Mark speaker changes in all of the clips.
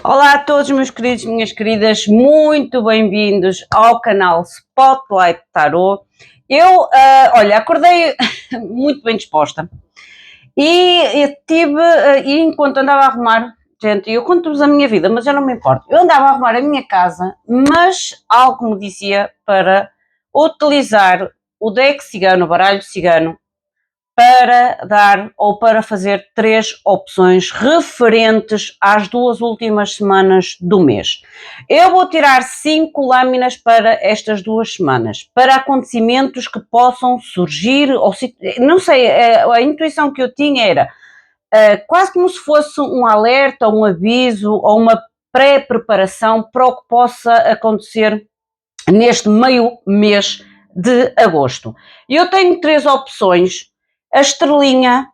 Speaker 1: Olá a todos, meus queridos, minhas queridas, muito bem-vindos ao canal Spotlight Tarot. Olha, acordei muito bem disposta e enquanto andava a arrumar, gente, eu conto-vos a minha vida, mas eu não me importo. Eu andava a arrumar a minha casa, mas algo me dizia para utilizar o deck cigano, o baralho cigano, para dar ou para fazer 3 opções referentes às 2 últimas semanas do mês. Eu vou tirar 5 lâminas para estas 2 semanas, para acontecimentos que possam surgir, ou não sei, a intuição que eu tinha era quase como se fosse um alerta, um aviso ou uma pré-preparação para o que possa acontecer neste meio mês de agosto. Eu tenho 3 opções: a estrelinha,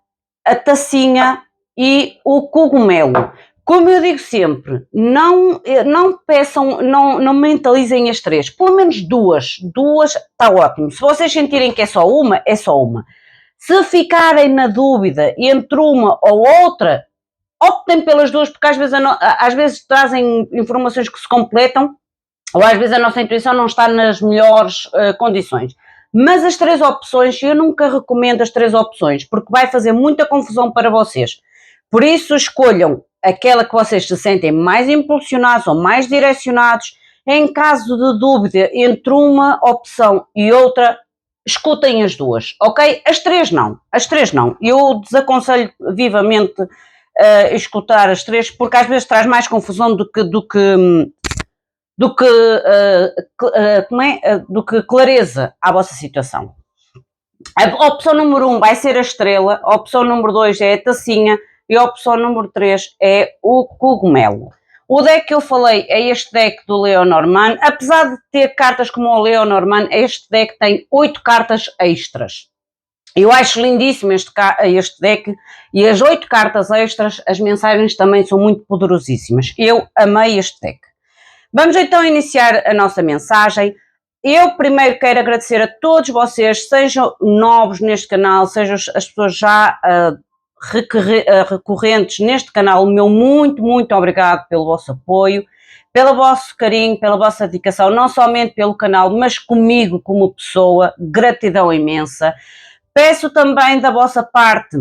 Speaker 1: a tacinha e o cogumelo. Como eu digo sempre, não peçam, não mentalizem as 3, pelo menos 2 está ótimo. Se vocês sentirem que é só uma, é só uma. Se ficarem na dúvida entre uma ou outra, optem pelas 2, porque às vezes trazem informações que se completam, ou às vezes a nossa intuição não está nas melhores condições. Mas as 3 opções, eu nunca recomendo as 3 opções, porque vai fazer muita confusão para vocês. Por isso, escolham aquela que vocês se sentem mais impulsionados ou mais direcionados. Em caso de dúvida entre uma opção e outra, escutem as 2, ok? As 3 não. Eu desaconselho vivamente escutar as 3, porque às vezes traz mais confusão do que clareza à vossa situação. A opção número 1 vai ser a estrela, a opção número 2 é a tacinha e a opção número 3 é o cogumelo. O deck que eu falei é este deck do Lenormand. Apesar de ter cartas como o Lenormand, este deck tem 8 cartas extras. Eu acho lindíssimo este deck, e as 8 cartas extras, as mensagens também são muito poderosíssimas. Eu amei este deck. Vamos então iniciar a nossa mensagem. Eu primeiro quero agradecer a todos vocês, sejam novos neste canal, sejam as pessoas já recorrentes neste canal. O meu muito obrigado pelo vosso apoio, pelo vosso carinho, pela vossa dedicação, não somente pelo canal, mas comigo como pessoa. Gratidão imensa. Peço também da vossa parte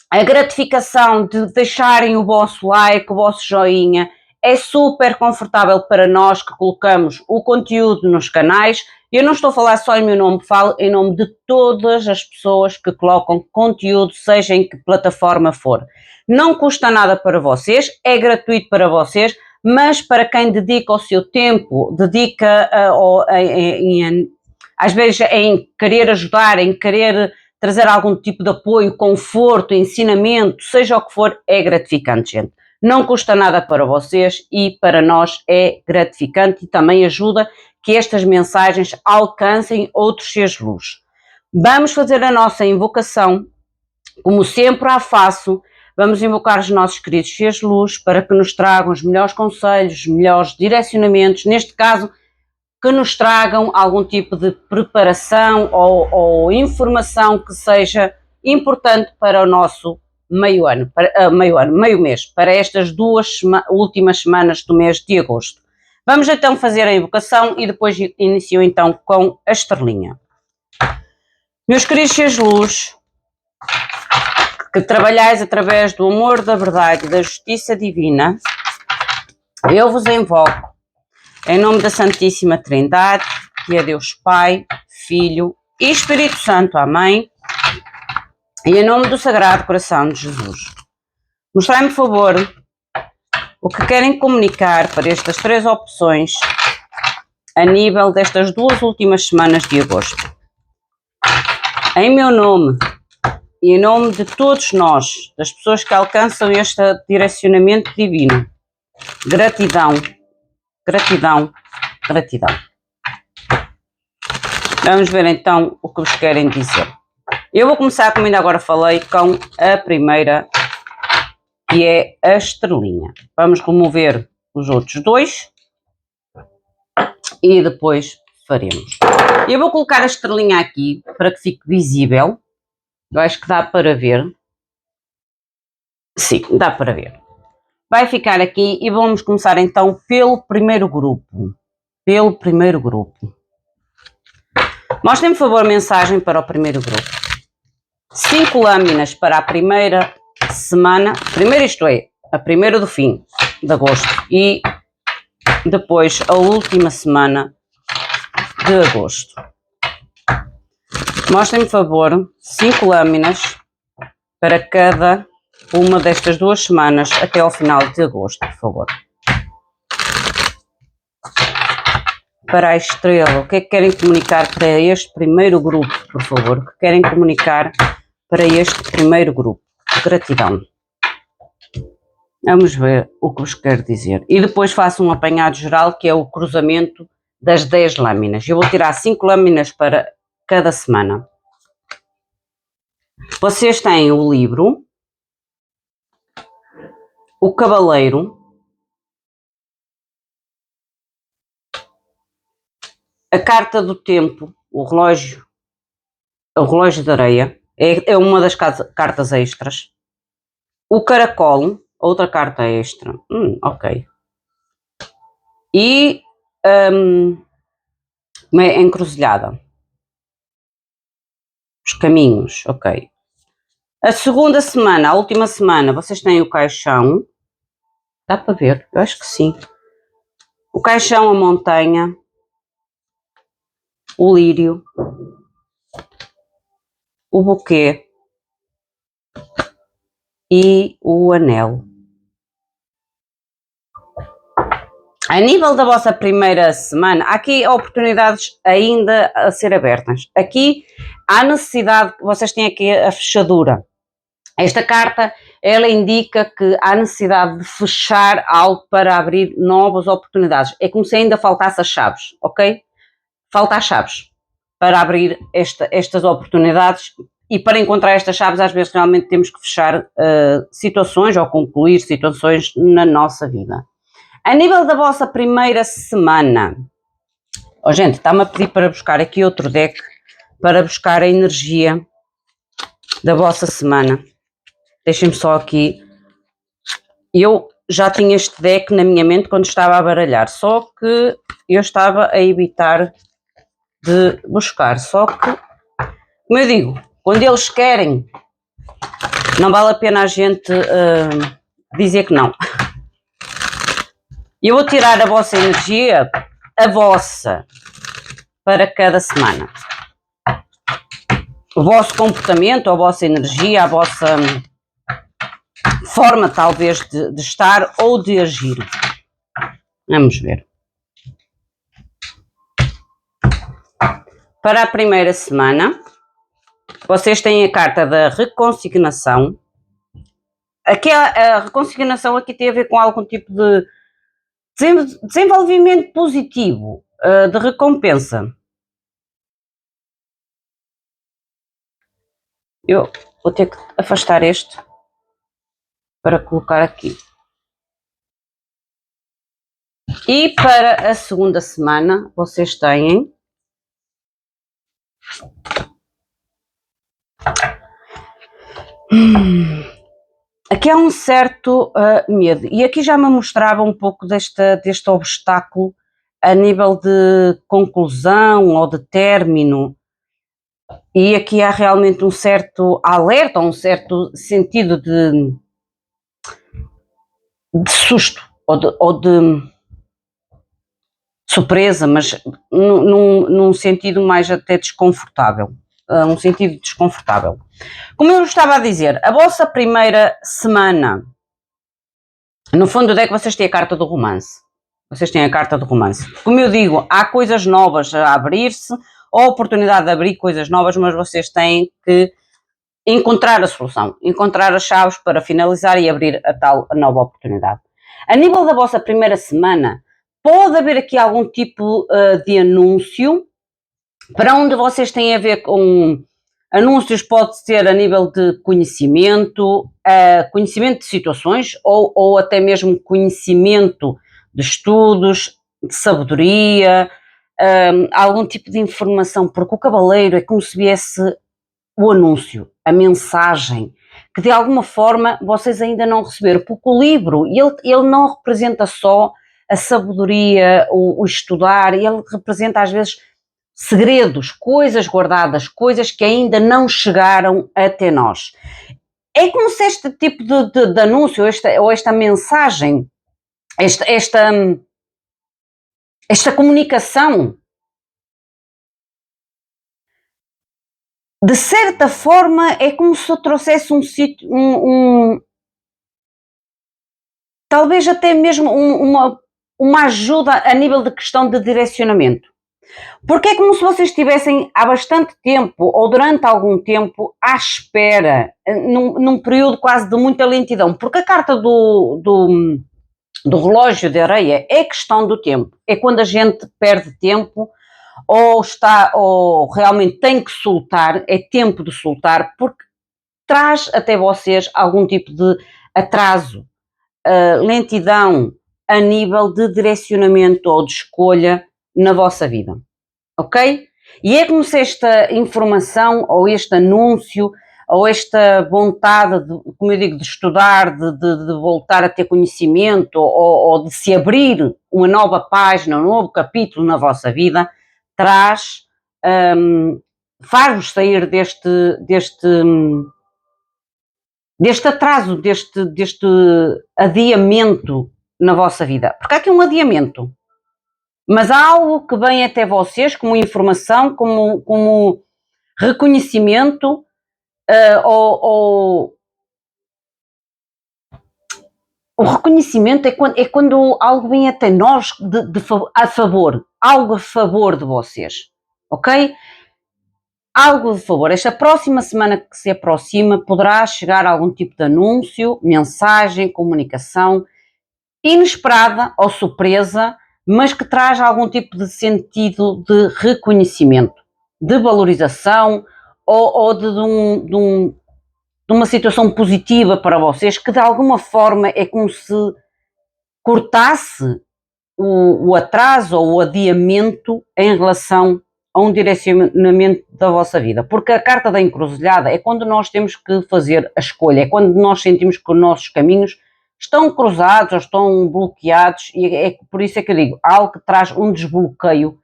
Speaker 1: a gratificação de deixarem o vosso like, o vosso joinha. É super confortável para nós que colocamos o conteúdo nos canais. Eu não estou a falar só em meu nome, falo em nome de todas as pessoas que colocam conteúdo, seja em que plataforma for. Não custa nada para vocês, é gratuito para vocês, mas para quem dedica o seu tempo, às vezes em querer ajudar, em querer trazer algum tipo de apoio, conforto, ensinamento, seja o que for, é gratificante, gente. Não custa nada para vocês e para nós é gratificante e também ajuda que estas mensagens alcancem outros seres de luz. Vamos fazer a nossa invocação, como sempre a faço. Vamos invocar os nossos queridos seres de luz para que nos tragam os melhores conselhos, os melhores direcionamentos, neste caso, que nos tragam algum tipo de preparação ou informação que seja importante para o nosso meio mês, para estas 2 últimas semanas do mês de agosto. Vamos então fazer a invocação e depois inicio então com a estrelinha. Meus queridos seres de luz, que trabalhais através do amor, da verdade e da justiça divina, eu vos invoco em nome da Santíssima Trindade, que é Deus Pai, Filho e Espírito Santo. Amém. E em nome do Sagrado Coração de Jesus, mostrai-me, por favor, o que querem comunicar para estas 3 opções a nível destas 2 últimas semanas de agosto. Em meu nome e em nome de todos nós, das pessoas que alcançam este direcionamento divino, gratidão. Vamos ver então o que vos querem dizer. Eu vou começar, como ainda agora falei, com a primeira, que é a estrelinha. Vamos remover os outros 2 e depois faremos. Eu vou colocar a estrelinha aqui para que fique visível. Eu acho que dá para ver. Sim, dá para ver. vai ficar aqui e vamos começar então pelo primeiro grupo. Mostrem, por favor, mensagem para o primeiro grupo. 5 lâminas para a primeira semana, isto é, a primeira do fim de agosto e depois a última semana de agosto. Mostrem, por favor, 5 lâminas para cada uma destas 2 semanas até ao final de agosto, por favor. Para a estrela, o que é que querem comunicar para este primeiro grupo, por favor? O que querem comunicar para este primeiro grupo? Gratidão. Vamos ver o que vos quero dizer. E depois faço um apanhado geral, que é o cruzamento das 10 lâminas. Eu vou tirar 5 lâminas para cada semana. Vocês têm o livro, o cavaleiro, a carta do tempo, o relógio de areia, é uma das cartas extras, o caracol, outra carta extra, ok, e a encruzilhada, os caminhos, ok. A segunda semana, a última semana, vocês têm o caixão, dá para ver, eu acho que sim, o caixão, a montanha, o lírio, o buquê e o anel. A nível da vossa primeira semana, há aqui oportunidades ainda a ser abertas. Aqui há necessidade, vocês têm aqui a fechadura. Esta carta, ela indica que há necessidade de fechar algo para abrir novas oportunidades. É como se ainda faltasse as chaves, ok? Falta as chaves para abrir estas oportunidades e para encontrar estas chaves às vezes realmente temos que fechar situações ou concluir situações na nossa vida. A nível da vossa primeira semana, gente, está-me a pedir para buscar aqui outro deck para buscar a energia da vossa semana. Deixem-me só aqui. Eu já tinha este deck na minha mente quando estava a baralhar, só que eu estava a evitar de buscar, só que, como eu digo, quando eles querem, não vale a pena a gente dizer que não. Eu vou tirar a vossa energia, a vossa, para cada semana. O vosso comportamento, a vossa energia, a vossa forma talvez de estar ou de agir. Vamos ver. Para a primeira semana, vocês têm a carta da reconsignação. Aqui a reconsignação aqui tem a ver com algum tipo de desenvolvimento positivo, de recompensa. Eu vou ter que afastar este para colocar aqui. E para a segunda semana, vocês têm aqui há um certo medo, e aqui já me mostrava um pouco deste obstáculo a nível de conclusão ou de término, e aqui há realmente um certo alerta, um certo sentido de susto ou de surpresa, mas num sentido mais até desconfortável. Um sentido desconfortável. Como eu estava a dizer, a vossa primeira semana, no fundo, é que vocês têm a carta do romance. Vocês têm a carta do romance. Como eu digo, há coisas novas a abrir-se, a oportunidade de abrir coisas novas, mas vocês têm que encontrar a solução, encontrar as chaves para finalizar e abrir a nova oportunidade. A nível da vossa primeira semana, pode haver aqui algum tipo de anúncio para onde vocês têm a ver com anúncios, pode ser a nível de conhecimento, conhecimento de situações ou até mesmo conhecimento de estudos, de sabedoria, algum tipo de informação, porque o cavaleiro é como se viesse o anúncio, a mensagem, que de alguma forma vocês ainda não receberam, porque o livro, ele não representa só a sabedoria, o estudar, ele representa às vezes segredos, coisas guardadas, coisas que ainda não chegaram até nós. É como se este tipo de anúncio, esta mensagem, esta comunicação, de certa forma, é como se eu trouxesse um sítio, talvez até mesmo uma ajuda a nível de questão de direcionamento. Porque é como se vocês estivessem há bastante tempo, ou durante algum tempo, à espera, num período quase de muita lentidão. Porque a carta do relógio de areia é questão do tempo. É quando a gente perde tempo ou realmente tem que soltar, é tempo de soltar, porque traz até vocês algum tipo de atraso, lentidão a nível de direcionamento ou de escolha na vossa vida, ok? E é como se esta informação ou este anúncio ou esta vontade, como eu digo, de estudar, de voltar a ter conhecimento ou de se abrir uma nova página, um novo capítulo na vossa vida, traz, faz-vos sair deste atraso, deste adiamento na vossa vida. Porque há aqui um adiamento, mas há algo que vem até vocês como informação, como reconhecimento, ou o reconhecimento é quando algo vem até nós a favor, algo a favor de vocês, ok? Algo de favor. Esta próxima semana que se aproxima poderá chegar algum tipo de anúncio, mensagem, comunicação inesperada ou surpresa, mas que traz algum tipo de sentido de reconhecimento, de valorização ou de uma situação positiva para vocês, que de alguma forma é como se cortasse o atraso ou o adiamento em relação a um direcionamento da vossa vida. Porque a carta da encruzilhada é quando nós temos que fazer a escolha, é quando nós sentimos que os nossos caminhos estão cruzados ou estão bloqueados, e é por isso é que eu digo, algo que traz um desbloqueio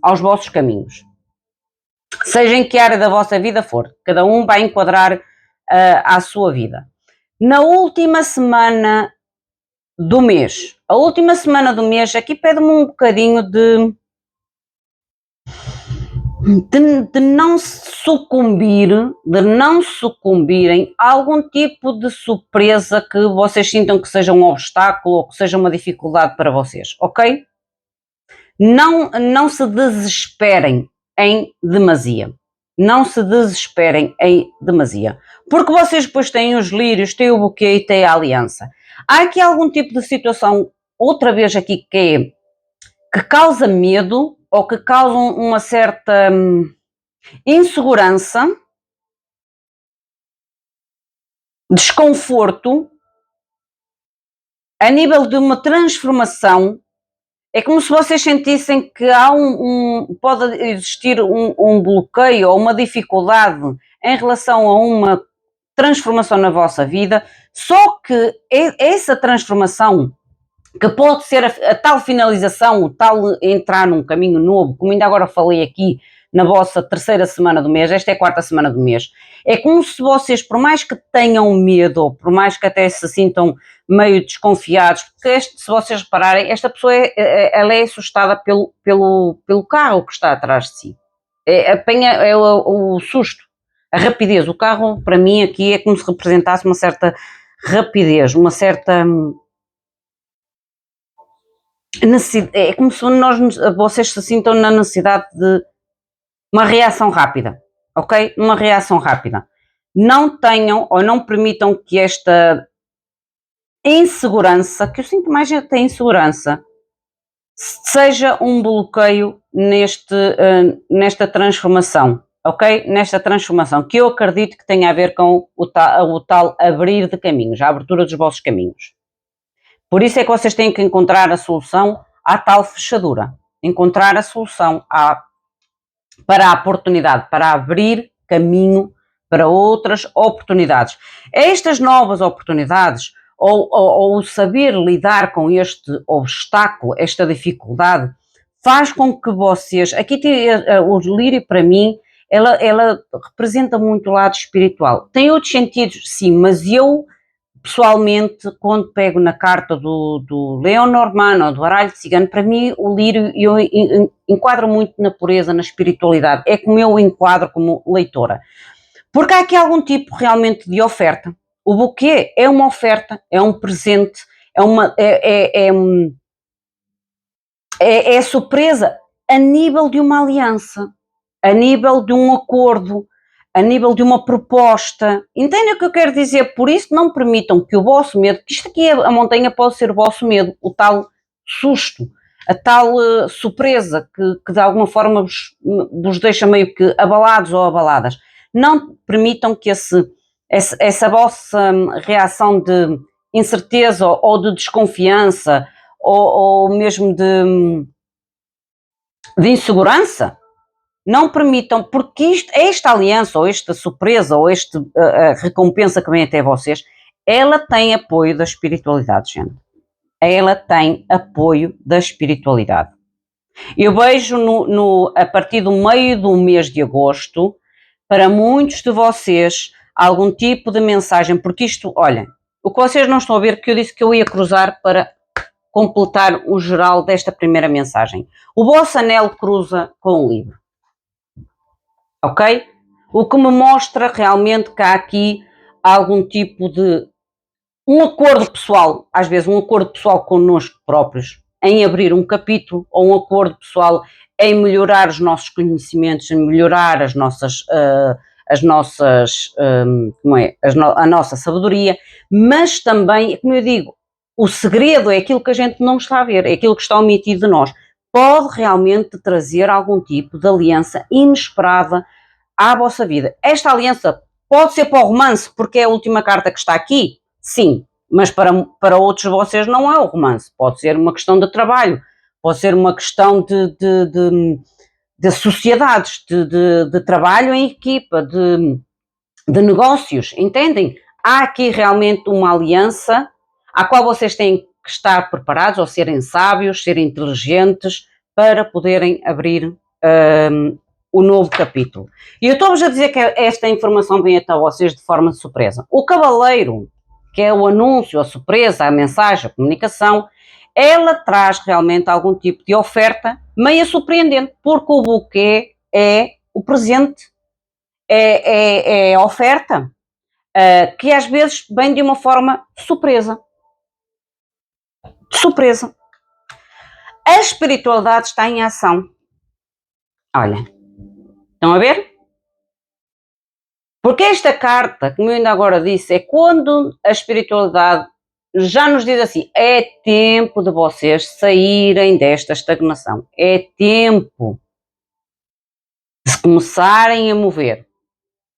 Speaker 1: aos vossos caminhos. Seja em que área da vossa vida for, cada um vai enquadrar à sua vida. Na última semana do mês, a última semana do mês, aqui pede-me um bocadinho de não sucumbirem a algum tipo de surpresa que vocês sintam que seja um obstáculo ou que seja uma dificuldade para vocês, ok? Não se desesperem em demasia. Não se desesperem em demasia. Porque vocês depois têm os lírios, têm o buquê e têm a aliança. Há aqui algum tipo de situação, outra vez aqui, que causa medo ou que causa uma certa insegurança, desconforto, a nível de uma transformação. É como se vocês sentissem que há pode existir um bloqueio ou uma dificuldade em relação a uma transformação na vossa vida, só que essa transformação, que pode ser a tal finalização, o tal entrar num caminho novo, como ainda agora falei aqui na vossa terceira semana do mês, esta é a quarta semana do mês, é como se vocês, por mais que tenham medo, ou por mais que até se sintam meio desconfiados, porque se vocês repararem, esta pessoa ela é assustada pelo carro que está atrás de si. Apanha o susto, a rapidez. O carro, para mim, aqui é como se representasse uma certa rapidez, uma certa necessidade. É como se vocês se sintam na necessidade de uma reação rápida, ok? Uma reação rápida. Não tenham ou não permitam que esta insegurança, que eu sinto mais até insegurança, seja um bloqueio nesta transformação, ok? Nesta transformação, que eu acredito que tem a ver com o tal abrir de caminhos, a abertura dos vossos caminhos. Por isso é que vocês têm que encontrar a solução à tal fechadura, encontrar a solução para a oportunidade, para abrir caminho para outras oportunidades. Estas novas oportunidades, ou o saber lidar com este obstáculo, esta dificuldade, faz com que vocês, aqui tem o lírio para mim, ela representa muito o lado espiritual. Tem outros sentidos, sim, mas eu pessoalmente, quando pego na carta do Lenormand ou do baralho cigano, para mim o lírio eu enquadro muito na pureza, na espiritualidade. É como eu enquadro como leitora. Porque há aqui algum tipo realmente de oferta. O buquê é uma oferta, é um presente, é surpresa a nível de uma aliança, a nível de um acordo, a nível de uma proposta. Entendem o que eu quero dizer? Por isso não permitam que o vosso medo, que isto aqui, a montanha pode ser o vosso medo, o tal susto, a tal surpresa que de alguma forma vos deixa meio que abalados ou abaladas. Não permitam que essa vossa reação de incerteza ou de desconfiança ou mesmo de insegurança, não permitam, porque esta aliança, ou esta surpresa, ou esta recompensa que vem até vocês, ela tem apoio da espiritualidade, gente. Ela tem apoio da espiritualidade. Eu vejo a partir do meio do mês de agosto, para muitos de vocês, algum tipo de mensagem, porque isto, olha, o que vocês não estão a ver, que eu disse que eu ia cruzar para completar o geral desta primeira mensagem. O vosso anel cruza com o livro. Ok? O que me mostra realmente que há aqui algum tipo de um acordo pessoal, às vezes um acordo pessoal connosco próprios, em abrir um capítulo, ou um acordo pessoal em melhorar os nossos conhecimentos, em melhorar a nossa sabedoria, mas também, como eu digo, o segredo é aquilo que a gente não está a ver, é aquilo que está omitido de nós. Pode realmente trazer algum tipo de aliança inesperada à vossa vida. Esta aliança pode ser para o romance, porque é a última carta que está aqui, sim, mas para outros de vocês não é o romance, pode ser uma questão de trabalho, pode ser uma questão de sociedades, de trabalho em equipa, de negócios, entendem? Há aqui realmente uma aliança à qual vocês têm que estar preparados, ou serem sábios, serem inteligentes, para poderem abrir o novo capítulo. E eu estou-vos a dizer que esta informação vem até vocês de forma de surpresa. O cavaleiro, que é o anúncio, a surpresa, a mensagem, a comunicação, ela traz realmente algum tipo de oferta meio surpreendente, porque o buquê é o presente, é a oferta, que às vezes vem de uma forma surpresa. Surpresa. A espiritualidade está em ação. Olha, estão a ver? Porque esta carta, como eu ainda agora disse, é quando a espiritualidade já nos diz assim, é tempo de vocês saírem desta estagnação, é tempo de se começarem a mover.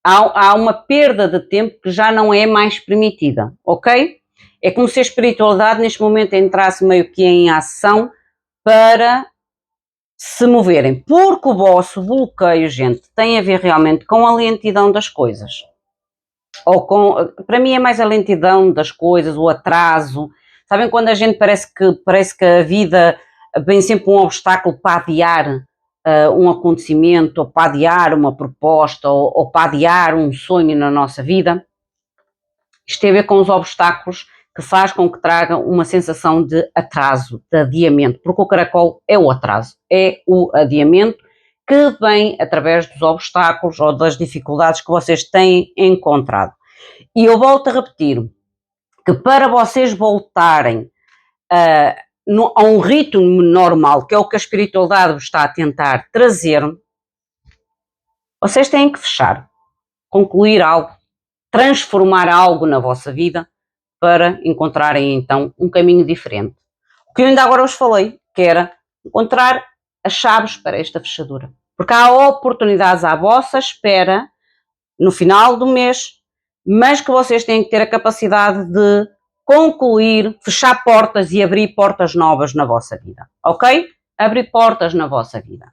Speaker 1: Há uma perda de tempo que já não é mais permitida, ok? É como se a espiritualidade neste momento entrasse meio que em ação para se moverem, porque o vosso bloqueio, gente, tem a ver realmente com a lentidão das coisas. Para mim é mais a lentidão das coisas, o atraso. Sabem quando a gente parece que a vida vem sempre um obstáculo para adiar um acontecimento, ou para adiar uma proposta, ou para adiar um sonho na nossa vida? Isto tem a ver com os obstáculos que faz com que traga uma sensação de atraso, de adiamento, porque o caracol é o atraso, é o adiamento que vem através dos obstáculos ou das dificuldades que vocês têm encontrado. E eu volto a repetir que para vocês voltarem a um ritmo normal, que é o que a espiritualidade vos está a tentar trazer, vocês têm que fechar, concluir algo, transformar algo na vossa vida para encontrarem então um caminho diferente. O que eu ainda agora vos falei, que era encontrar as chaves para esta fechadura. Porque há oportunidades à vossa espera no final do mês, mas que vocês têm que ter a capacidade de concluir, fechar portas e abrir portas novas na vossa vida, ok? Abrir portas na vossa vida.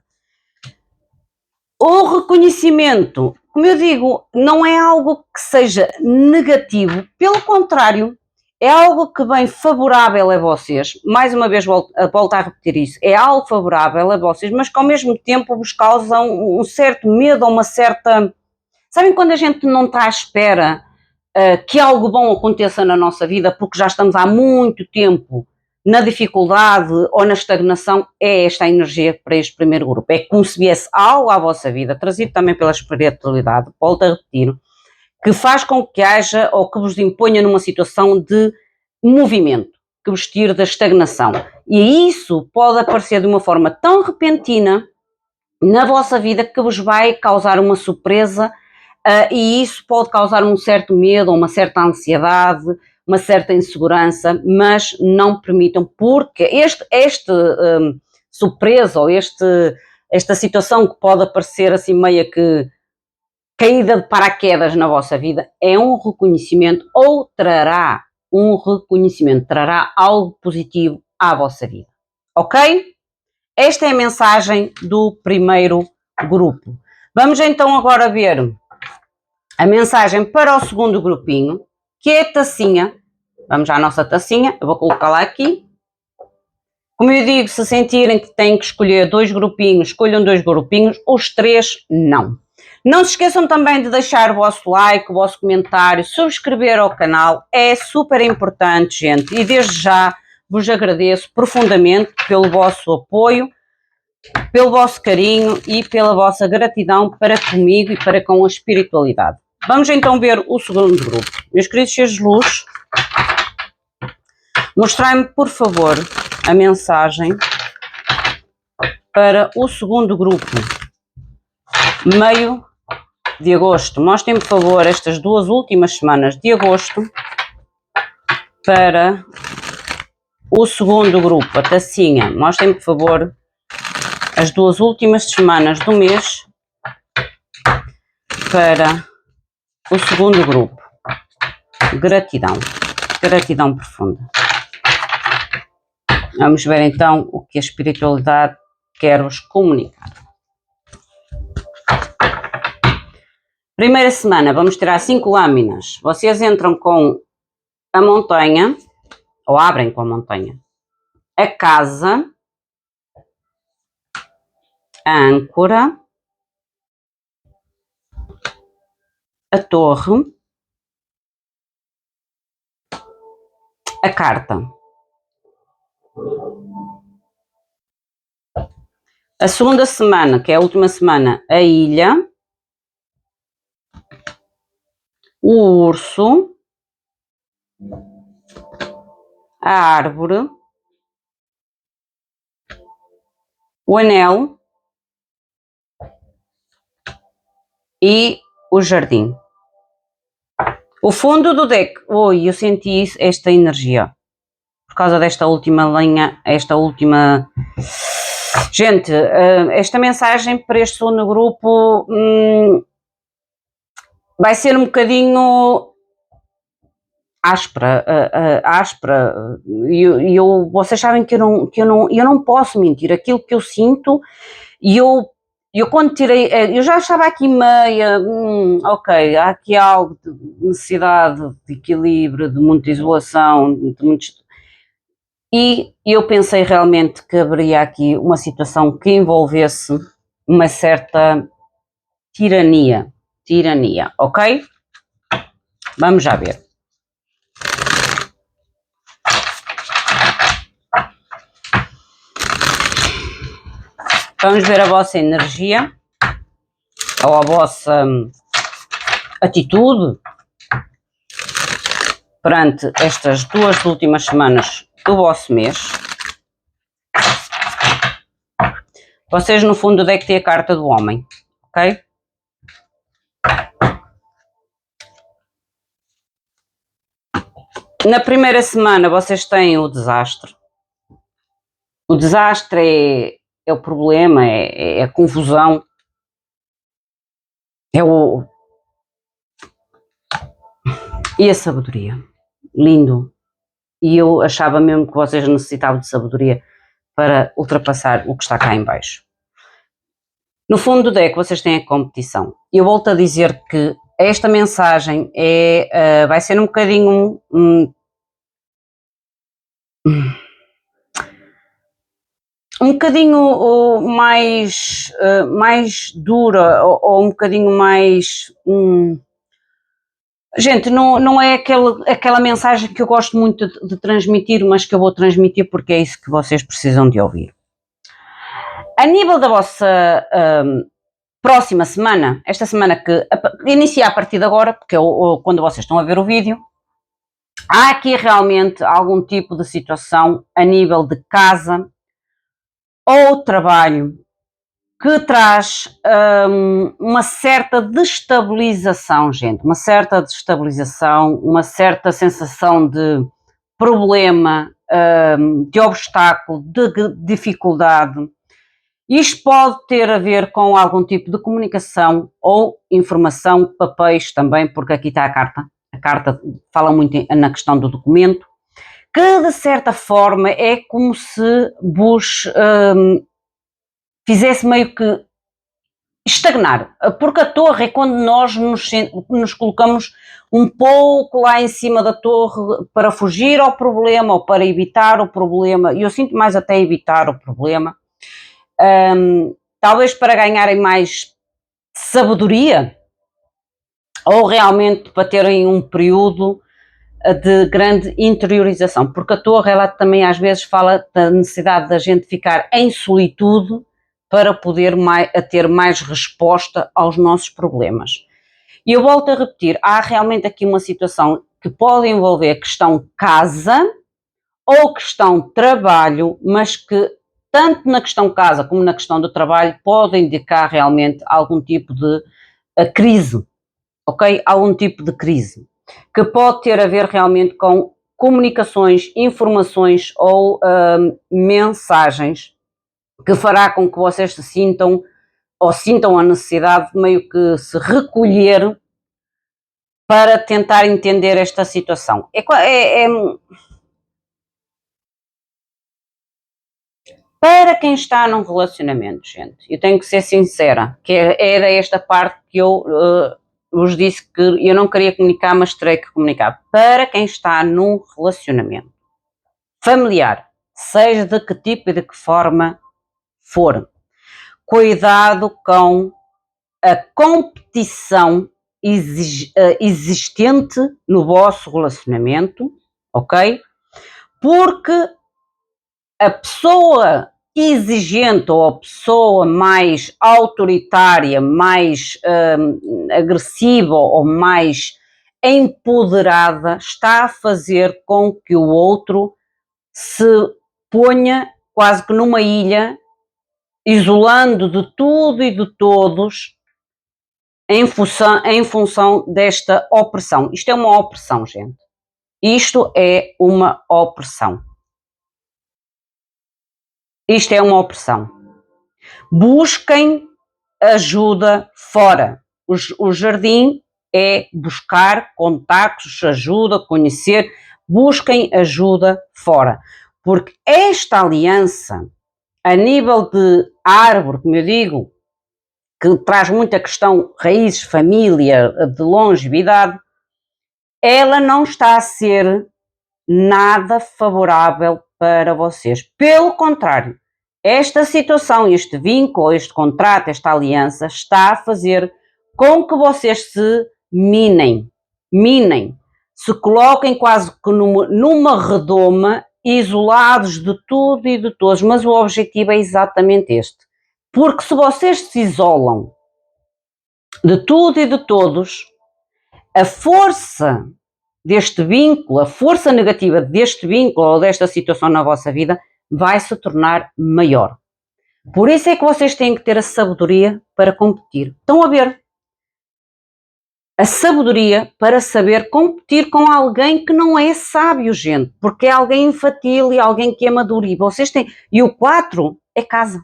Speaker 1: O reconhecimento, como eu digo, não é algo que seja negativo, pelo contrário, é algo que vem favorável a vocês. Mais uma vez volto a repetir isso, é algo favorável a vocês, mas que ao mesmo tempo vos causa um certo medo ou uma certa... Sabem quando a gente não está à espera que algo bom aconteça na nossa vida porque já estamos há muito tempo na dificuldade ou na estagnação? É esta a energia para este primeiro grupo. É como se viesse algo à vossa vida, trazido também pela espiritualidade, volto a repetir, que faz com que haja ou que vos imponha numa situação de movimento, que vos tire da estagnação. E isso pode aparecer de uma forma tão repentina na vossa vida que vos vai causar uma surpresa, e isso pode causar um certo medo, uma certa ansiedade, uma certa insegurança, mas não permitam, porque este surpresa ou esta situação que pode aparecer assim meia que caída de paraquedas na vossa vida é um reconhecimento ou trará um reconhecimento, trará algo positivo à vossa vida, ok? Esta é a mensagem do primeiro grupo. Vamos então agora ver a mensagem para o segundo grupinho, que é a tacinha. Vamos à nossa tacinha, eu vou colocá-la aqui. Como eu digo, se sentirem que têm que escolher 2 grupinhos, escolham 2 grupinhos, os 3 não. Não se esqueçam também de deixar o vosso like, o vosso comentário, subscrever ao canal, é super importante, gente, e desde já vos agradeço profundamente pelo vosso apoio, pelo vosso carinho e pela vossa gratidão para comigo e para com a espiritualidade. Vamos então ver o segundo grupo. Meus queridos seres de luz, mostrai-me, por favor, a mensagem para o segundo grupo, meio de agosto. Mostrem, por favor, estas 2 últimas semanas de agosto para o segundo grupo, a tacinha. Mostrem, por favor, as 2 últimas semanas do mês para o segundo grupo. Gratidão, gratidão profunda. Vamos ver então o que a espiritualidade quer vos comunicar. Primeira semana, vamos tirar 5 lâminas. Vocês entram com a montanha, ou abrem com a montanha, a casa, a âncora, a torre, a carta. A segunda semana, que é a última semana, a ilha, o urso, a árvore, o anel e o jardim. O fundo do deck. Oi, eu senti esta energia. Por causa desta última linha, esta última... Gente, esta mensagem para este segundo grupo vai ser um bocadinho áspera, e vocês sabem que eu não posso mentir, aquilo que eu sinto, e eu quando tirei, eu já estava aqui meia, ok, há aqui algo de necessidade de equilíbrio, de muita isolação, de muitos... E eu pensei realmente que haveria aqui uma situação que envolvesse uma certa tirania, ok? Vamos já ver. Vamos ver a vossa energia, ou a vossa atitude perante estas 2 últimas semanas do vosso mês. Vocês no fundo devem ter a carta do homem, ok? Na primeira semana vocês têm o desastre. O desastre é o problema, é a confusão, e a sabedoria. Lindo. E eu achava mesmo que vocês necessitavam de sabedoria para ultrapassar o que está cá em baixo. No fundo do deck vocês têm a competição. Eu volto a dizer que esta mensagem vai ser um bocadinho um bocadinho mais dura ou um bocadinho mais... Gente, não é aquela mensagem que eu gosto muito de transmitir, mas que eu vou transmitir porque é isso que vocês precisam de ouvir. A nível da vossa próxima semana, esta semana que inicia a partir de agora, porque quando vocês estão a ver o vídeo, há aqui realmente algum tipo de situação a nível de casa ou trabalho que traz uma certa destabilização, gente, uma certa destabilização, uma certa sensação de problema, de obstáculo, de dificuldade. Isto pode ter a ver com algum tipo de comunicação ou informação, papéis também, porque aqui está a carta. A carta fala muito na questão do documento, que de certa forma é como se vos fizesse meio que estagnar, porque a torre é quando nós nos colocamos um pouco lá em cima da torre para fugir ao problema ou para evitar o problema, e eu sinto mais até evitar o problema, talvez para ganharem mais sabedoria ou realmente para terem um período de grande interiorização, porque a torre ela também às vezes fala da necessidade da gente ficar em solitude para poder ter mais resposta aos nossos problemas. E eu volto a repetir, há realmente aqui uma situação que pode envolver a questão casa ou questão trabalho, mas que tanto na questão casa como na questão do trabalho pode indicar realmente algum tipo de crise, ok? Algum tipo de crise, que pode ter a ver realmente com comunicações, informações ou mensagens que fará com que vocês se sintam ou sintam a necessidade de meio que se recolher para tentar entender esta situação. Para quem está num relacionamento, gente, eu tenho que ser sincera, que era esta parte que eu vos disse que eu não queria comunicar, mas terei que comunicar. Para quem está num relacionamento familiar, seja de que tipo e de que forma for, cuidado com a competição existente no vosso relacionamento, ok? Porque a pessoa exigente ou a pessoa mais autoritária, mais agressiva ou mais empoderada está a fazer com que o outro se ponha quase que numa ilha, isolando de tudo e de todos em função desta opressão. Isto é uma opressão, gente. Isto é uma opressão. Isto é uma opressão. Busquem ajuda fora. O jardim é buscar contactos, ajuda, conhecer. Busquem ajuda fora. Porque esta aliança, a nível de árvore, como eu digo, que traz muita questão raízes, família, de longevidade, ela não está a ser nada favorável para vocês. Pelo contrário, esta situação, este vínculo, este contrato, esta aliança está a fazer com que vocês se minem, se coloquem quase que numa redoma, isolados de tudo e de todos, mas o objetivo é exatamente este. Porque se vocês se isolam de tudo e de todos, a força deste vínculo, a força negativa deste vínculo ou desta situação na vossa vida vai se tornar maior. Por isso é que vocês têm que ter a sabedoria para competir. Estão a ver? A sabedoria para saber competir com alguém que não é sábio, gente, porque é alguém infantil e alguém que é maduro. E vocês têm. E o 4 é casa.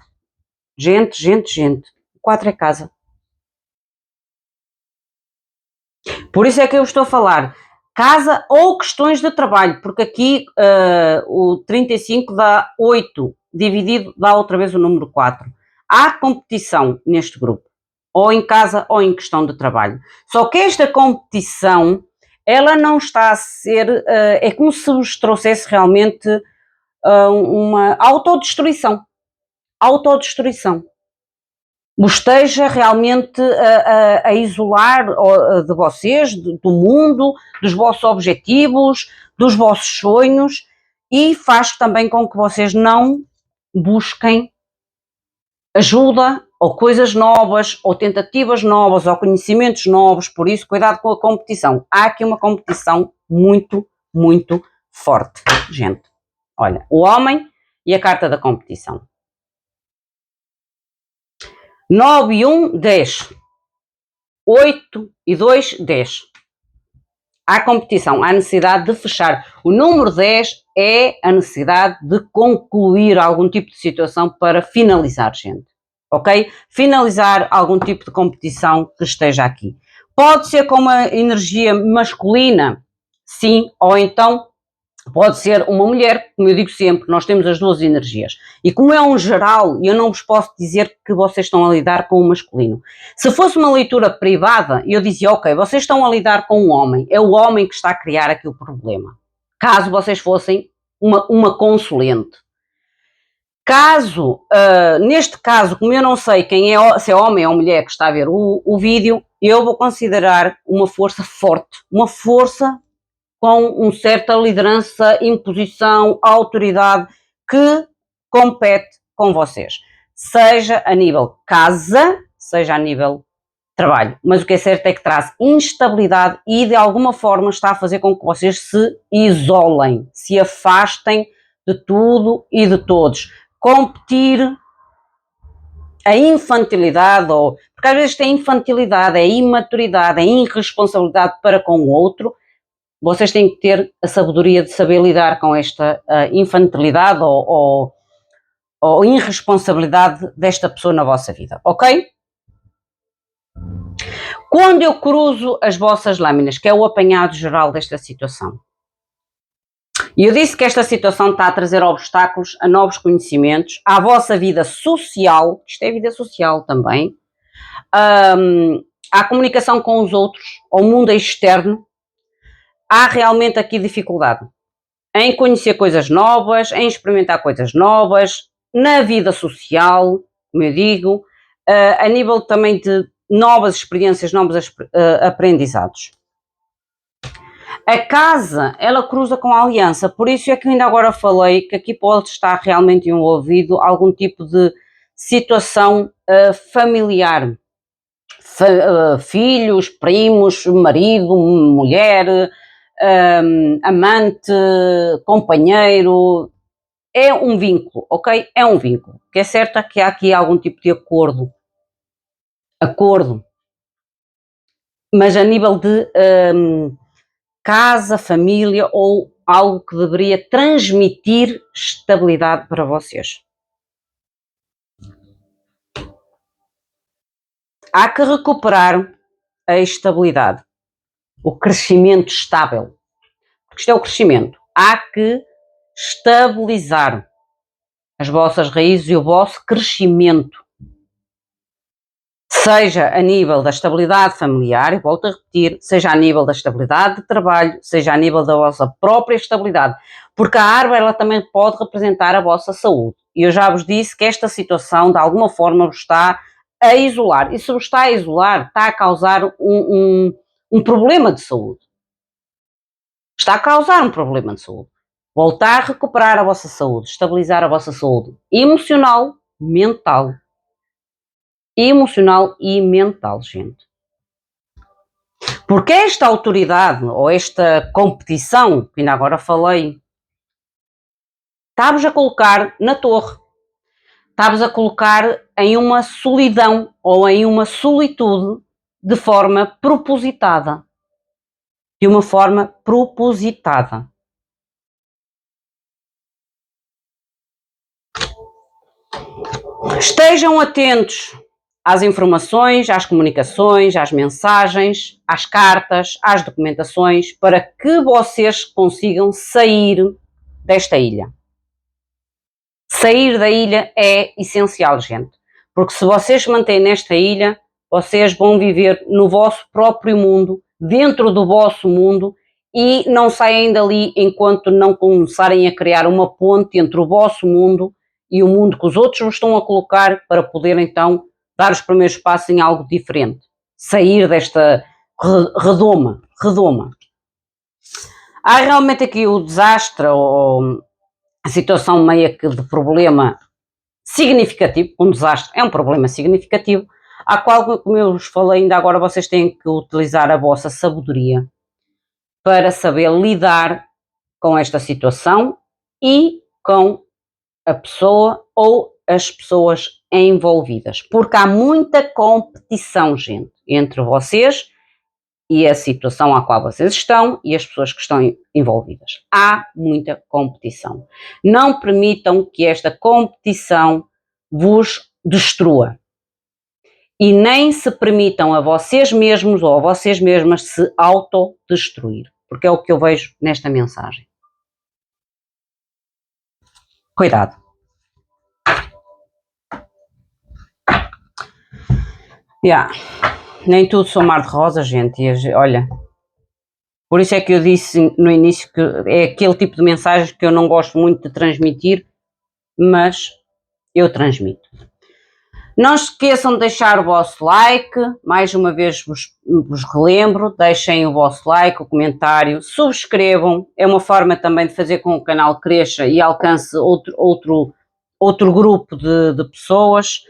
Speaker 1: Gente. O 4 é casa. Por isso é que eu estou a falar casa ou questões de trabalho, porque aqui o 35 dá 8, dividido dá outra vez o número 4. Há competição neste grupo, ou em casa ou em questão de trabalho. Só que esta competição, ela não está a ser, é como se vos trouxesse realmente uma autodestruição. Autodestruição. Vos esteja realmente a isolar de vocês, do mundo, dos vossos objetivos, dos vossos sonhos, e faz também com que vocês não busquem ajuda ou coisas novas, ou tentativas novas, ou conhecimentos novos. Por isso, cuidado com a competição. Há aqui uma competição muito, muito forte, gente. Olha, o homem e a carta da competição. 9 e 1, 10. 8 e 2, 10. Há competição, há necessidade de fechar. O número 10 é a necessidade de concluir algum tipo de situação para finalizar, gente. Ok? Finalizar algum tipo de competição que esteja aqui. Pode ser com uma energia masculina, sim, ou então pode ser uma mulher, como eu digo sempre, nós temos as duas energias. E como é um geral, eu não vos posso dizer que vocês estão a lidar com o masculino. Se fosse uma leitura privada, eu dizia, ok, vocês estão a lidar com um homem, é o homem que está a criar aqui o problema. Caso vocês fossem uma consulente. Caso, neste caso, como eu não sei quem é, se é homem ou mulher que está a ver o vídeo, eu vou considerar uma força forte, uma força com uma certa liderança, imposição, autoridade que compete com vocês. Seja a nível casa, seja a nível trabalho. Mas o que é certo é que traz instabilidade e de alguma forma está a fazer com que vocês se isolem, se afastem de tudo e de todos. Competir, a infantilidade, porque às vezes tem infantilidade, é imaturidade, é irresponsabilidade para com o outro. Vocês têm que ter a sabedoria de saber lidar com esta infantilidade ou irresponsabilidade desta pessoa na vossa vida, ok? Quando eu cruzo as vossas lâminas, que é o apanhado geral desta situação, e eu disse que esta situação está a trazer obstáculos a novos conhecimentos, à vossa vida social, isto é vida social também, à comunicação com os outros, ao mundo externo, há realmente aqui dificuldade em conhecer coisas novas, em experimentar coisas novas, na vida social, como eu digo, a nível também de novas experiências, novos aprendizados. A casa, ela cruza com a aliança, por isso é que ainda agora falei que aqui pode estar realmente envolvido algum tipo de situação familiar. Filhos, primos, marido, mulher, amante, companheiro, é um vínculo, ok? É um vínculo. O que é certo é que há aqui algum tipo de acordo, mas a nível de casa, família ou algo que deveria transmitir estabilidade para vocês. Há que recuperar a estabilidade, o crescimento estável, porque isto é o crescimento. Há que estabilizar as vossas raízes e o vosso crescimento, seja a nível da estabilidade familiar, e volto a repetir, seja a nível da estabilidade de trabalho, seja a nível da vossa própria estabilidade, porque a árvore ela também pode representar a vossa saúde. E eu já vos disse que esta situação de alguma forma vos está a isolar, e se vos está a isolar, está a causar um problema de saúde. Está a causar um problema de saúde. Voltar a recuperar a vossa saúde, estabilizar a vossa saúde emocional, mental. Emocional e mental, gente. Porque esta autoridade, ou esta competição, que ainda agora falei, está-vos a colocar na torre. Está-vos a colocar em uma solidão ou em uma solitude de forma propositada. De uma forma propositada. Estejam atentos às informações, às comunicações, às mensagens, às cartas, às documentações, para que vocês consigam sair desta ilha. Sair da ilha é essencial, gente, Porque se vocês se mantêm nesta ilha, vocês vão viver no vosso próprio mundo, dentro do vosso mundo, e não saem dali enquanto não começarem a criar uma ponte entre o vosso mundo e o mundo que os outros vos estão a colocar para poder então dar os primeiros passos em algo diferente. Sair desta redoma. Há realmente aqui o desastre ou a situação meio que de problema significativo, um desastre é um problema significativo, a qual, como eu vos falei ainda agora, vocês têm que utilizar a vossa sabedoria para saber lidar com esta situação e com a pessoa ou as pessoas envolvidas, porque há muita competição, gente, entre vocês e a situação a qual vocês estão e as pessoas que estão envolvidas. Há muita competição. Não permitam que esta competição vos destrua. E nem se permitam a vocês mesmos ou a vocês mesmas se autodestruir, porque é o que eu vejo nesta mensagem. Cuidado. Nem tudo são mar de rosa, gente. E, olha, por isso é que eu disse no início que é aquele tipo de mensagens que eu não gosto muito de transmitir, mas eu transmito. Não se esqueçam de deixar o vosso like, mais uma vez vos relembro, deixem o vosso like, o comentário, subscrevam, é uma forma também de fazer com que o canal cresça e alcance outro grupo de pessoas,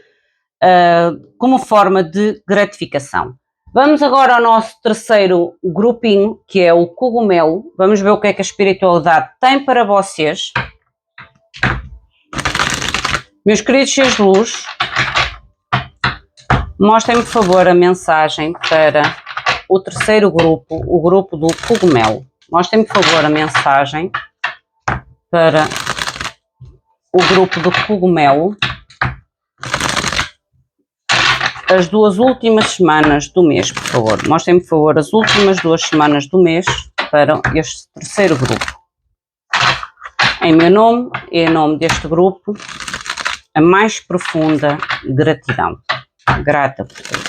Speaker 1: como forma de gratificação. Vamos agora ao nosso terceiro grupinho, que é o cogumelo. Vamos ver o que é que a espiritualidade tem para vocês. Meus queridos seres de luz, mostrem-me, por favor, a mensagem para o terceiro grupo, o grupo do cogumelo. Mostrem-me, por favor, a mensagem para o grupo do cogumelo. As 2 últimas semanas do mês, por favor. Mostrem-me, por favor, as últimas 2 semanas do mês para este terceiro grupo. Em meu nome e em nome deste grupo, a mais profunda gratidão. Grata por tudo.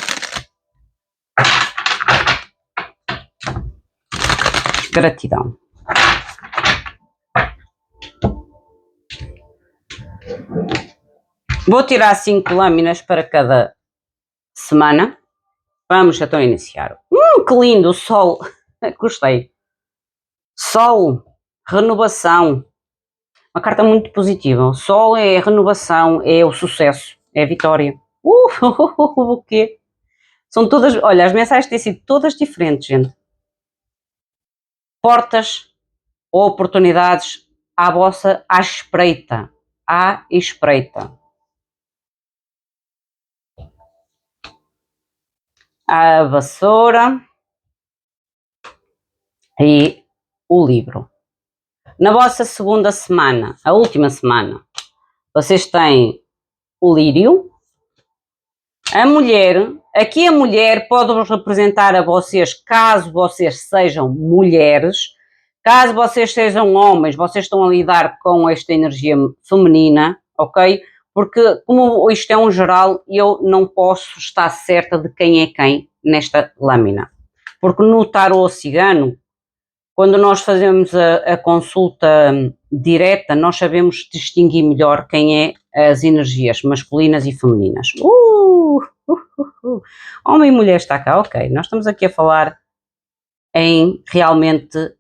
Speaker 1: Gratidão. Vou tirar 5 lâminas para cada semana. Vamos então iniciar. Que lindo, o sol. Gostei. Sol, renovação. Uma carta muito positiva. O sol é a renovação, é o sucesso, é a vitória. O quê? São todas, olha, as mensagens têm sido todas diferentes, gente. Portas ou oportunidades à espreita. À espreita. A vassoura e o livro. Na vossa segunda semana, a última semana, vocês têm o lírio. A mulher, aqui a mulher pode-vos representar a vocês, caso vocês sejam mulheres, caso vocês sejam homens, vocês estão a lidar com esta energia feminina, ok? Porque como isto é um geral, eu não posso estar certa de quem é quem nesta lâmina. Porque no tarô cigano, quando nós fazemos a consulta direta, nós sabemos distinguir melhor quem é as energias masculinas e femininas. Homem e mulher está cá, ok. Nós estamos aqui a falar em realmente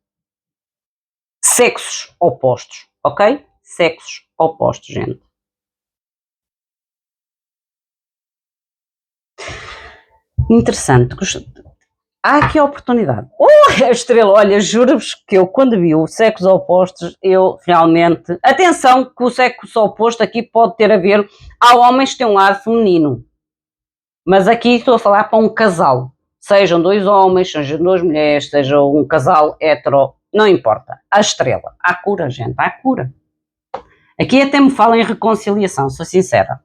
Speaker 1: sexos opostos, ok? Sexos opostos, gente. Interessante. Há aqui a oportunidade. A estrela, olha, juro-vos que eu quando vi o sexos opostos, eu realmente... Atenção que o sexo oposto aqui pode ter a ver... Há homens que têm um lado feminino. Mas aqui estou a falar para um casal. Sejam 2 homens, sejam 2 mulheres, seja um casal hetero, não importa. A estrela. Há cura, gente, há cura. Aqui até me falam em reconciliação, sou sincera.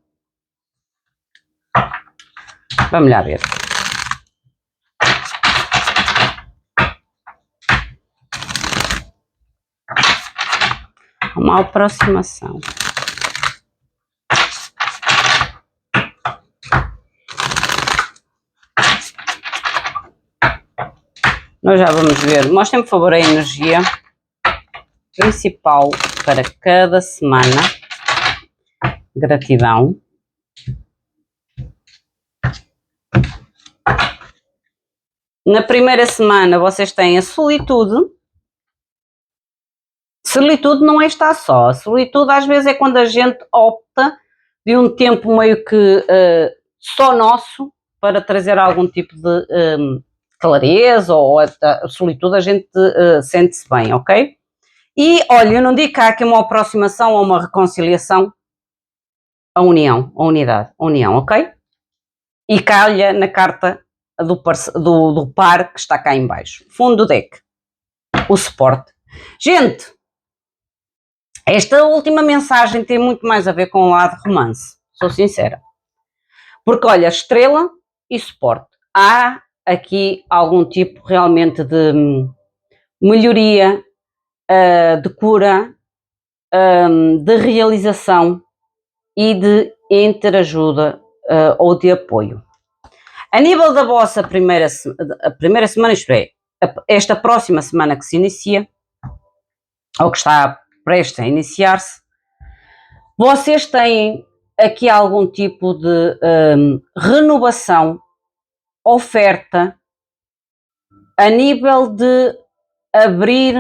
Speaker 1: Vamos lá ver. Uma aproximação. Nós já vamos ver. Mostrem, por favor, a energia principal para cada semana. Gratidão. Na primeira semana vocês têm a solitude. Solitude não é estar só. A solitude às vezes é quando a gente opta de um tempo meio que só nosso para trazer algum tipo de clareza ou a solitude, a gente sente-se bem, ok? E olha, eu não digo que há aqui uma aproximação ou uma reconciliação, a união, a unidade, a união, ok? E calha na carta do par que está cá em baixo. Fundo do deck. O suporte. Gente, esta última mensagem tem muito mais a ver com o lado romance, sou sincera. Porque, olha, estrela e suporte. Há aqui algum tipo realmente de melhoria, de cura, de realização e de interajuda ou de apoio. A nível da vossa primeira semana, isto é, esta próxima semana que se inicia, ou que está prestes a iniciar-se, vocês têm aqui algum tipo de renovação, oferta, a nível de abrir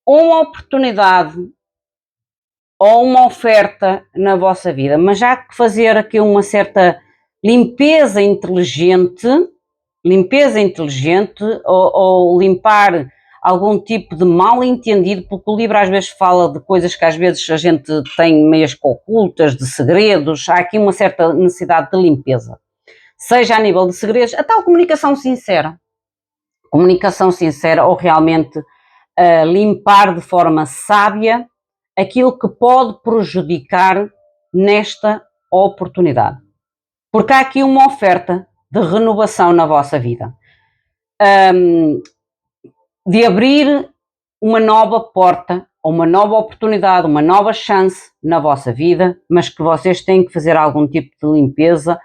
Speaker 1: uma oportunidade ou uma oferta na vossa vida, mas já que fazer aqui uma certa limpeza inteligente ou limpar algum tipo de mal entendido, porque o livro às vezes fala de coisas que às vezes a gente tem meias ocultas, de segredos, há aqui uma certa necessidade de limpeza, seja a nível de segredos, a tal comunicação sincera ou realmente limpar de forma sábia aquilo que pode prejudicar nesta oportunidade. Porque há aqui uma oferta de renovação na vossa vida. De abrir uma nova porta, uma nova oportunidade, uma nova chance na vossa vida, mas que vocês têm que fazer algum tipo de limpeza,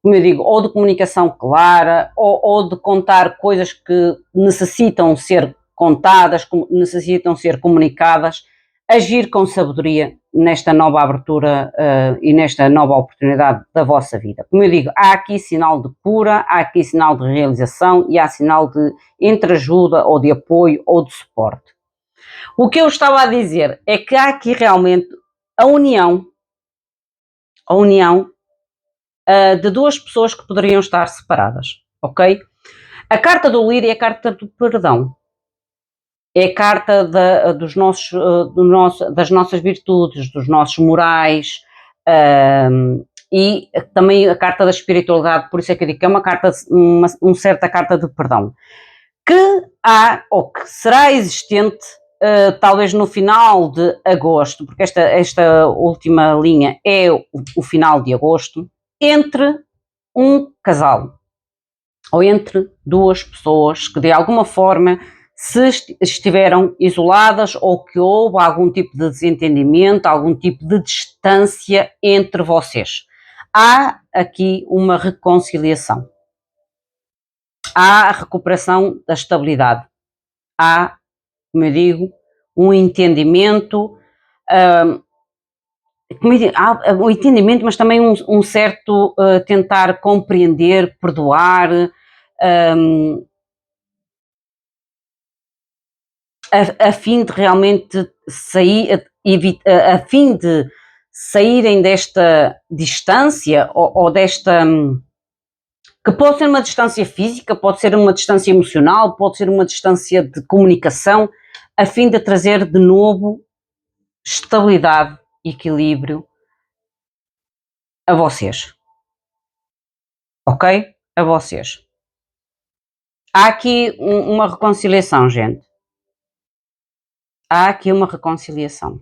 Speaker 1: como eu digo, ou de comunicação clara, ou de contar coisas que necessitam ser contadas, necessitam ser comunicadas, agir com sabedoria nesta nova abertura e nesta nova oportunidade da vossa vida. Como eu digo, há aqui sinal de cura, há aqui sinal de realização e há sinal de entreajuda ou de apoio ou de suporte. O que eu estava a dizer é que há aqui realmente a união de duas pessoas que poderiam estar separadas, ok? A carta do líder é a carta do perdão. É a carta das nossas virtudes, dos nossos morais, e também a carta da espiritualidade, por isso é que eu digo que é uma carta, uma certa carta de perdão, que há, ou que será existente, talvez no final de agosto, porque esta última linha é o final de agosto, entre um casal, ou entre duas pessoas que de alguma forma se estiveram isoladas ou que houve algum tipo de desentendimento, algum tipo de distância entre vocês. Há aqui uma reconciliação. Há a recuperação da estabilidade. Há, como eu digo, um entendimento, há um entendimento, mas também um certo tentar compreender, perdoar, a fim de realmente sair, a fim de saírem desta distância ou desta, que pode ser uma distância física, pode ser uma distância emocional, pode ser uma distância de comunicação, a fim de trazer de novo estabilidade e equilíbrio a vocês. Ok? A vocês. Há aqui uma reconciliação, gente. Há aqui uma reconciliação.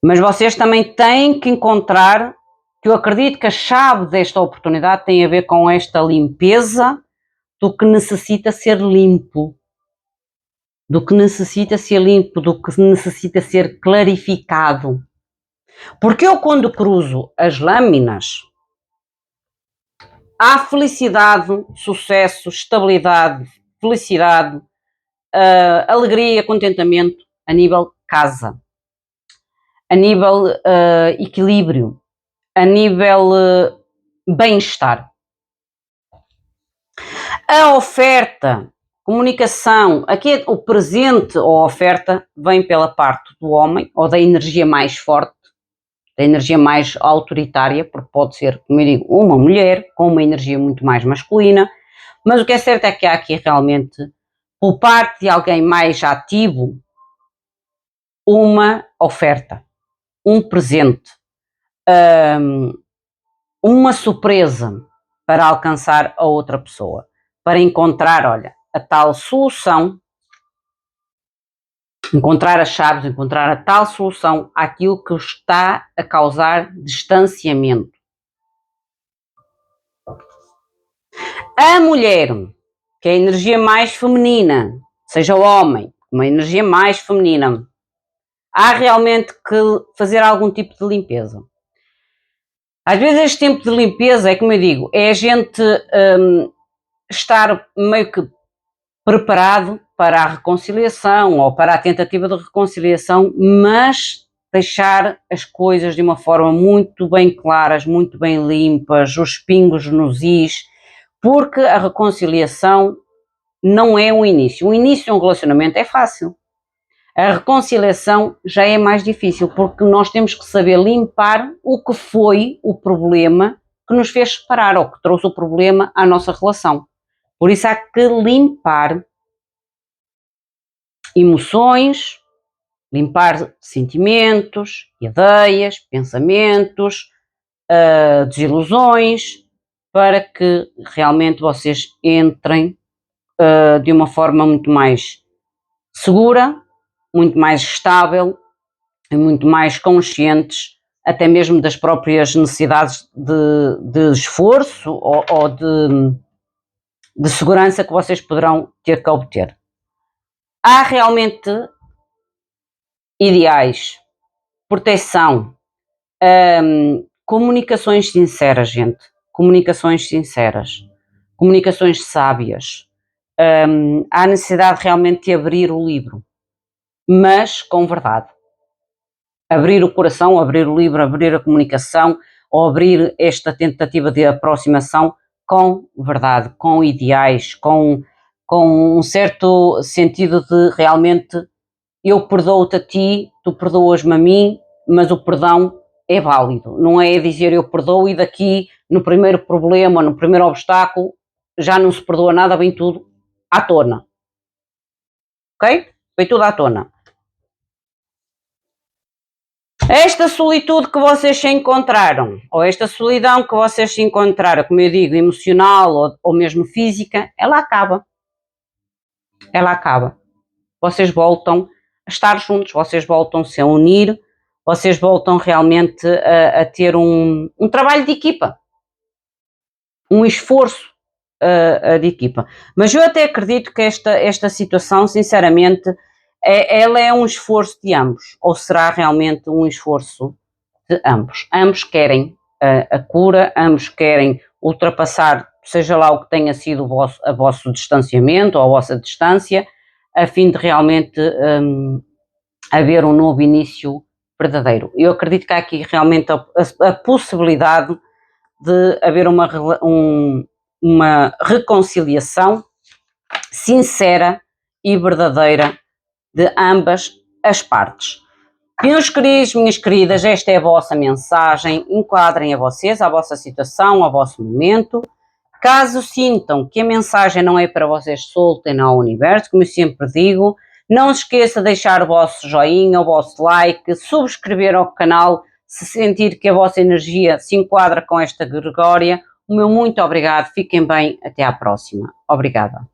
Speaker 1: Mas vocês também têm que encontrar, que eu acredito que a chave desta oportunidade tem a ver com esta limpeza do que necessita ser limpo, do que necessita ser limpo, do que necessita ser clarificado. Porque eu, quando cruzo as lâminas, há felicidade, sucesso, estabilidade, felicidade, alegria, contentamento a nível casa, a nível equilíbrio, a nível bem-estar. A oferta, comunicação, aqui o presente ou a oferta vem pela parte do homem ou da energia mais forte, da energia mais autoritária, porque pode ser, como eu digo, uma mulher com uma energia muito mais masculina, mas o que é certo é que há aqui realmente, por parte de alguém mais ativo, uma oferta, um presente, uma surpresa para alcançar a outra pessoa, para encontrar, olha, a tal solução, encontrar as chaves, encontrar a tal solução àquilo que está a causar distanciamento. A mulher, que é a energia mais feminina, seja o homem, uma energia mais feminina, há realmente que fazer algum tipo de limpeza. Às vezes este tempo de limpeza, é como eu digo, é a gente estar meio que preparado para a reconciliação ou para a tentativa de reconciliação, mas deixar as coisas de uma forma muito bem claras, muito bem limpas, os pingos nos is, porque a reconciliação não é o início. O início de um relacionamento é fácil. A reconciliação já é mais difícil, porque nós temos que saber limpar o que foi o problema que nos fez separar ou que trouxe o problema à nossa relação. Por isso há que limpar emoções, limpar sentimentos, ideias, pensamentos, desilusões, para que realmente vocês entrem de uma forma muito mais segura, muito mais estável e muito mais conscientes até mesmo das próprias necessidades de esforço ou de segurança que vocês poderão ter que obter. Há realmente ideais, proteção, comunicações sinceras, gente, comunicações sinceras, comunicações sábias. Há necessidade realmente de abrir o livro, mas com verdade. Abrir o coração, abrir o livro, abrir a comunicação, ou abrir esta tentativa de aproximação com verdade, com ideais, com um certo sentido de realmente eu perdoo-te a ti, tu perdoas-me a mim, mas o perdão é válido, não é dizer eu perdoo e daqui no primeiro problema, no primeiro obstáculo, já não se perdoa nada, vem tudo à tona. Ok? Vem tudo à tona. Esta solitude que vocês se encontraram, ou esta solidão que vocês se encontraram, como eu digo, emocional ou mesmo física, ela acaba. Ela acaba. Vocês voltam a estar juntos, vocês voltam-se a unir, vocês voltam realmente a ter um trabalho de equipa, um esforço de equipa. Mas eu até acredito que esta situação, sinceramente, ela é um esforço de ambos, ou será realmente um esforço de ambos. Ambos querem a cura, ambos querem ultrapassar, seja lá o que tenha sido o vosso distanciamento ou a vossa distância, a fim de realmente haver um novo início verdadeiro. Eu acredito que há aqui realmente a possibilidade de haver uma reconciliação sincera e verdadeira de ambas as partes. Meus queridos, minhas queridas, esta é a vossa mensagem, enquadrem a vocês, a vossa situação, ao vosso momento. Caso sintam que a mensagem não é para vocês, soltem ao universo, como eu sempre digo. Não se esqueça de deixar o vosso joinha, o vosso like, subscrever ao canal, se sentir que a vossa energia se enquadra com esta Gregória. O meu muito obrigado, fiquem bem, até à próxima. Obrigada.